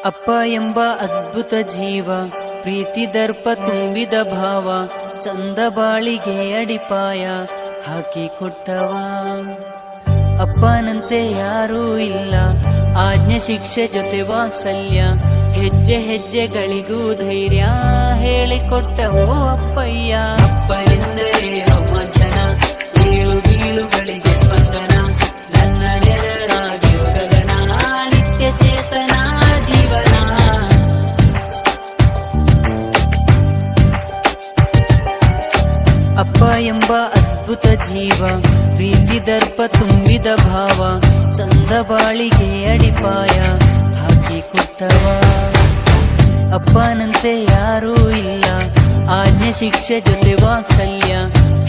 ಅಪ್ಪ ಎಂಬ ಅದ್ಭುತ ಜೀವ, ಪ್ರೀತಿ ದರ್ಪ ತುಂಬಿದ ಭಾವ, ಚಂದ ಬಾಳಿಗೆ ಅಡಿಪಾಯ ಹಾಕಿಕೊಟ್ಟವ. ಅಪ್ಪನಂತೆ ಯಾರೂ ಇಲ್ಲ, ಆಜ್ಞೆ ಶಿಕ್ಷೆ ಜೊತೆ ವಾತ್ಸಲ್ಯ, ಹೆಜ್ಜೆ ಹೆಜ್ಜೆಗಳಿಗೂ ಧೈರ್ಯ ಹೇಳಿಕೊಟ್ಟವೋ ಅಪ್ಪಯ್ಯ. ಅಪ್ಪನೆಂದರೆ ರೋಮಾಂಚನ, ಏಳು ಬೀಳುಗಳಿಗೆ ಸ್ಪಂದನ, ನನ್ನ ನೆರಳಾಗಿರು ಗಗನ, ನಿತ್ಯ ಚೇತನ ಜೀವನ. ಅಪ್ಪ ಎಂಬ ಅದ್ಭುತ ಜೀವ, ಪ್ರೀತಿ ದರ್ಪ ತುಂಬಿದ ಭಾವ, ಚಂದ ಬಾಳಿಗೆ ಅಡಿಪಾಯ ಹಾಕಿಕೊಟ್ಟವ. ಅಪ್ಪನಂತೆ ಯಾರೂ ಇಲ್ಲ, ಆಜ್ಞೆ ಶಿಕ್ಷೆ ಜೊತೆ ವಾತ್ಸಲ್ಯ,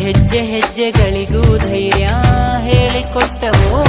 ಹೆಜ್ಜೆ ಹೆಜ್ಜೆಗಳಿಗೂ ಧೈರ್ಯ ಹೇಳಿಕೊಟ್ಟವೋ.